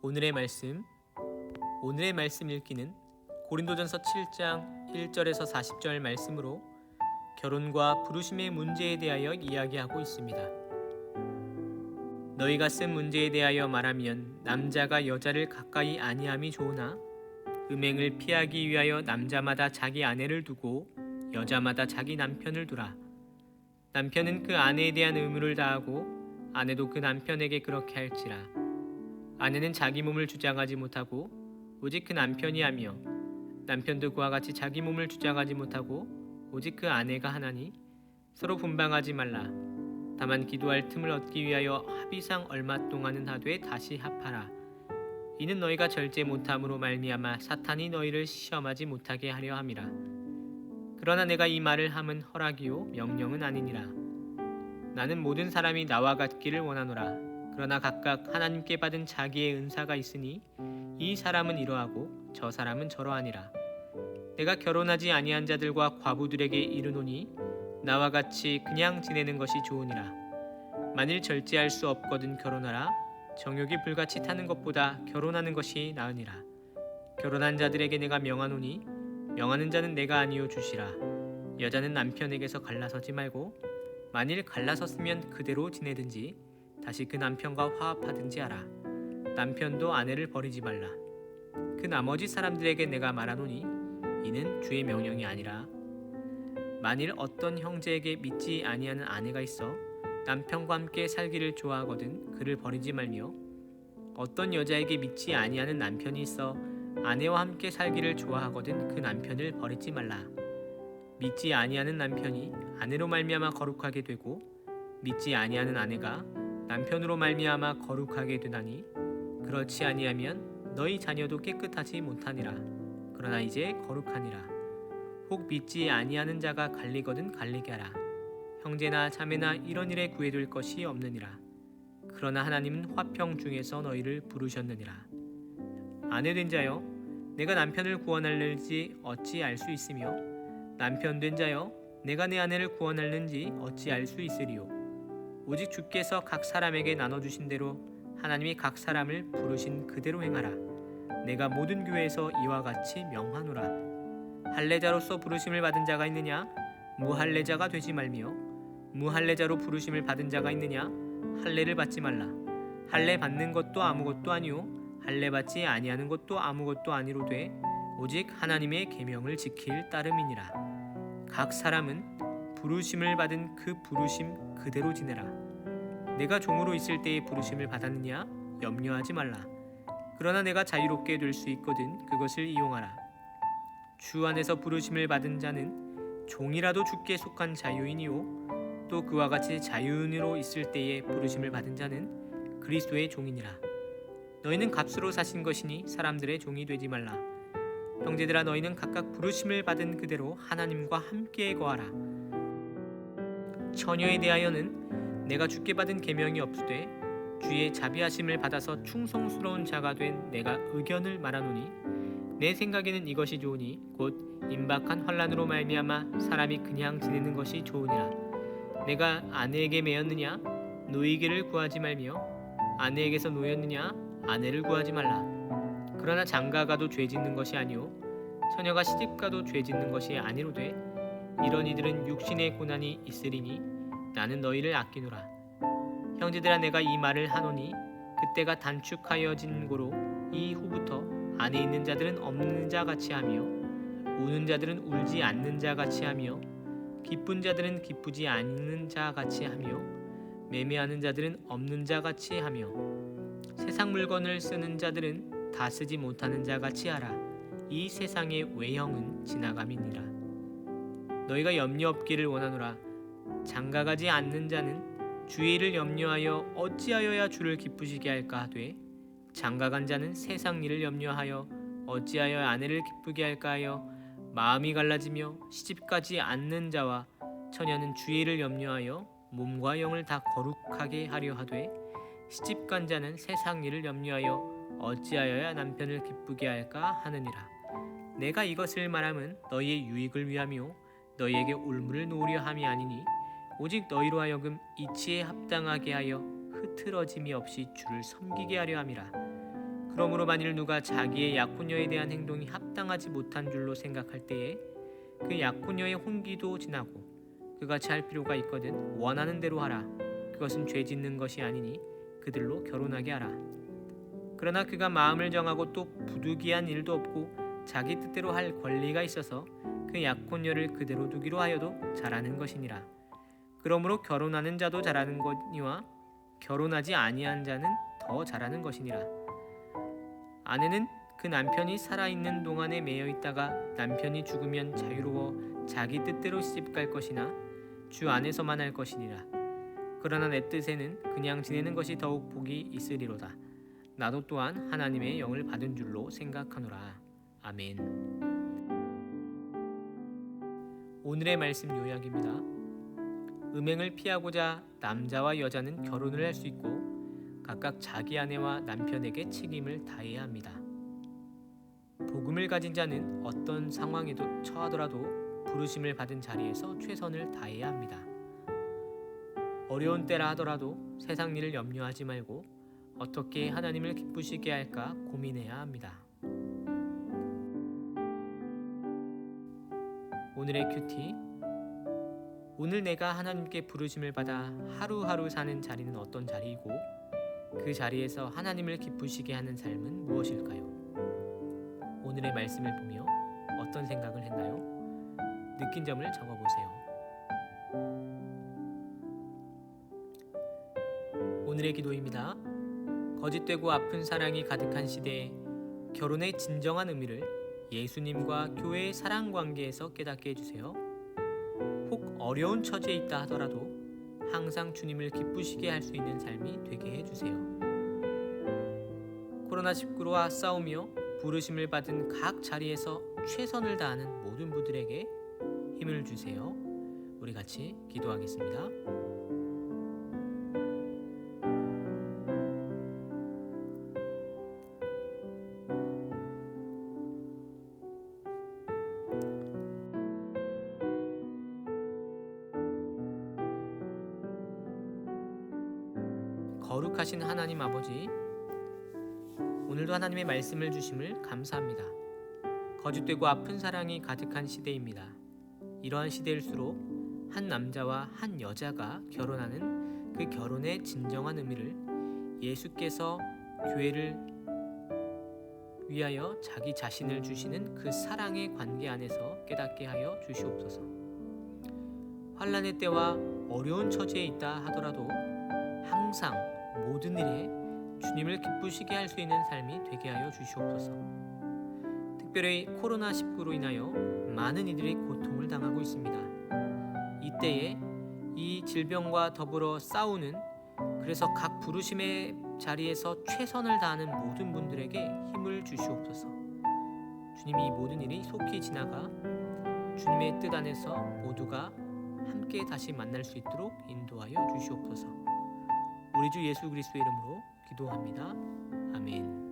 오늘의 말씀 읽기는 고린도전서 7장 1절에서 40절 말씀으로 결혼과 부르심의 문제에 대하여 이야기하고 있습니다. 너희가 쓴 문제에 대하여 말하면 남자가 여자를 가까이 아니함이 좋으나 음행을 피하기 위하여 남자마다 자기 아내를 두고 여자마다 자기 남편을 두라. 남편은 그 아내에 대한 의무를 다하고 아내도 그 남편에게 그렇게 할지라. 아내는 자기 몸을 주장하지 못하고 오직 그 남편이 하며 남편도 그와 같이 자기 몸을 주장하지 못하고 오직 그 아내가 하나니 서로 분방하지 말라. 다만 기도할 틈을 얻기 위하여 합의상 얼마 동안은 하되 다시 합하라. 이는 너희가 절제 못함으로 말미암아 사탄이 너희를 시험하지 못하게 하려 함이라. 그러나 내가 이 말을 함은 허락이요 명령은 아니니라. 나는 모든 사람이 나와 같기를 원하노라. 그러나 각각 하나님께 받은 자기의 은사가 있으니 이 사람은 이러하고 저 사람은 저러하니라. 내가 결혼하지 아니한 자들과 과부들에게 이르노니 나와 같이 그냥 지내는 것이 좋으니라. 만일 절제할 수 없거든 결혼하라. 정욕이 불같이 타는 것보다 결혼하는 것이 나으니라. 결혼한 자들에게 내가 명하노니 명하는 자는 내가 아니요 주시라. 여자는 남편에게서 갈라서지 말고 만일 갈라섰으면 그대로 지내든지 다시 그 남편과 화합하든지 하라. 남편도 아내를 버리지 말라. 그 나머지 사람들에게 내가 말하노니 이는 주의 명령이 아니라 만일 어떤 형제에게 믿지 아니하는 아내가 있어 남편과 함께 살기를 좋아하거든 그를 버리지 말며 어떤 여자에게 믿지 아니하는 남편이 있어 아내와 함께 살기를 좋아하거든 그 남편을 버리지 말라. 믿지 아니하는 남편이 아내로 말미암아 거룩하게 되고 믿지 아니하는 아내가 남편으로 말미암아 거룩하게 되나니 그렇지 아니하면 너희 자녀도 깨끗하지 못하니라. 그러나 이제 거룩하니라. 혹 믿지 아니하는 자가 갈리거든 갈리게 하라. 형제나 자매나 이런 일에 구애될 것이 없느니라. 그러나 하나님은 화평 중에서 너희를 부르셨느니라. 아내 된 자여 내가 남편을 구원할는지 어찌 알 수 있으며 남편 된 자여 내가 내 아내를 구원할는지 어찌 알 수 있으리요. 오직 주께서 각 사람에게 나눠주신 대로 하나님이 각 사람을 부르신 그대로 행하라. 내가 모든 교회에서 이와 같이 명하노라. 할례자로서 부르심을 받은 자가 있느냐? 무할례자가 되지 말며 무할례자로 부르심을 받은 자가 있느냐? 할례를 받지 말라. 할례 받는 것도 아무것도 아니요 할례 받지 아니하는 것도 아무것도 아니로되 오직 하나님의 계명을 지킬 따름이니라. 각 사람은 부르심을 받은 그 부르심 그대로 지내라. 내가 종으로 있을 때에 부르심을 받았느냐? 염려하지 말라. 그러나 내가 자유롭게 될 수 있거든 그것을 이용하라. 주 안에서 부르심을 받은 자는 종이라도 주께 속한 자유인이요 또 그와 같이 자유인으로 있을 때에 부르심을 받은 자는 그리스도의 종이니라. 너희는 값으로 사신 것이니 사람들의 종이 되지 말라. 형제들아 너희는 각각 부르심을 받은 그대로 하나님과 함께 거하라. 처녀에 대하여는 내가 주께 받은 계명이 없으되 주의 자비하심을 받아서 충성스러운 자가 된 내가 의견을 말하노니 내 생각에는 이것이 좋으니 곧 임박한 환난으로 말미암아 사람이 그냥 지내는 것이 좋으니라. 내가 아내에게 매였느냐? 노이게를 구하지 말며 아내에게서 노였느냐? 아내를 구하지 말라. 그러나 장가가도 죄 짓는 것이 아니요 처녀가 시집가도 죄 짓는 것이 아니로되 이런 이들은 육신의 고난이 있으리니 나는 너희를 아끼노라. 형제들아 내가 이 말을 하노니 그때가 단축하여진 고로 이후부터 안에 있는 자들은 없는 자 같이 하며 우는 자들은 울지 않는 자 같이 하며 기쁜 자들은 기쁘지 않는 자 같이 하며 매매하는 자들은 없는 자 같이 하며 세상 물건을 쓰는 자들은 다 쓰지 못하는 자 같이 하라. 이 세상의 외형은 지나감이니라. 너희가 염려 없기를 원하노라. 장가가지 않는 자는 주의 일을 염려하여 어찌하여야 주를 기쁘시게 할까 하되 장가간 자는 세상 일을 염려하여 어찌하여 아내를 기쁘게 할까 하여 마음이 갈라지며 시집가지 않는 자와 처녀는 주의 일을 염려하여 몸과 영을 다 거룩하게 하려 하되 시집간 자는 세상 일을 염려하여 어찌하여야 남편을 기쁘게 할까 하느니라. 내가 이것을 말함은 너희의 유익을 위하며 너희에게 올무를 놓으려 함이 아니니 오직 너희로 하여금 이치에 합당하게 하여 흐트러짐이 없이 주를 섬기게 하려 함이라. 그러므로 만일 누가 자기의 약혼녀에 대한 행동이 합당하지 못한 줄로 생각할 때에 그 약혼녀의 혼기도 지나고 그같이 할 필요가 있거든 원하는 대로 하라. 그것은 죄 짓는 것이 아니니 그들로 결혼하게 하라. 그러나 그가 마음을 정하고 또 부득이한 일도 없고 자기 뜻대로 할 권리가 있어서 그 약혼녀를 그대로 두기로 하여도 잘하는 것이니라. 그러므로 결혼하는 자도 잘하는 거니와 결혼하지 아니한 자는 더 잘하는 것이니라. 아내는 그 남편이 살아있는 동안에 매여 있다가 남편이 죽으면 자유로워 자기 뜻대로 시집갈 것이나 주 안에서만 할 것이니라. 그러나 내 뜻에는 그냥 지내는 것이 더욱 복이 있으리로다. 나도 또한 하나님의 영을 받은 줄로 생각하노라. 아멘. 오늘의 말씀 요약입니다. 음행을 피하고자 남자와 여자는 결혼을 할 수 있고 각각 자기 아내와 남편에게 책임을 다해야 합니다. 복음을 가진 자는 어떤 상황에도 처하더라도 부르심을 받은 자리에서 최선을 다해야 합니다. 어려운 때라 하더라도 세상 일을 염려하지 말고 어떻게 하나님을 기쁘시게 할까 고민해야 합니다. 오늘의 큐티. 오늘 내가 하나님께 부르심을 받아 하루하루 사는 자리는 어떤 자리이고 그 자리에서 하나님을 기쁘시게 하는 삶은 무엇일까요? 오늘의 말씀을 보며 어떤 생각을 했나요? 느낀 점을 적어보세요. 오늘의 기도입니다. 거짓되고 아픈 사랑이 가득한 시대에 결혼의 진정한 의미를 예수님과 교회의 사랑 관계에서 깨닫게 해주세요. 혹 어려운 처지에 있다 하더라도 항상 주님을 기쁘시게 할 수 있는 삶이 되게 해주세요. 코로나19와 싸우며 부르심을 받은 각 자리에서 최선을 다하는 모든 분들에게 힘을 주세요. 우리 같이 기도하겠습니다. 거룩하신 하나님 아버지, 오늘도 하나님의 말씀을 주심을 감사합니다. 거짓되고 아픈 사랑이 가득한 시대입니다. 이러한 시대일수록 한 남자와 한 여자가 결혼하는 그 결혼의 진정한 의미를 예수께서 교회를 위하여 자기 자신을 주시는 그 사랑의 관계 안에서 깨닫게 하여 주시옵소서. 환난의 때와 어려운 처지에 있다 하더라도 항상 모든 일에 주님을 기쁘시게 할 수 있는 삶이 되게 하여 주시옵소서. 특별히 코로나19로 인하여 많은 이들이 고통을 당하고 있습니다. 이때에 이 질병과 더불어 싸우는, 그래서 각 부르심의 자리에서 최선을 다하는 모든 분들에게 힘을 주시옵소서. 주님이 이 모든 일이 속히 지나가 주님의 뜻 안에서 모두가 함께 다시 만날 수 있도록 인도하여 주시옵소서. 우리 주 예수 그리스도의 이름으로 기도합니다. 아멘.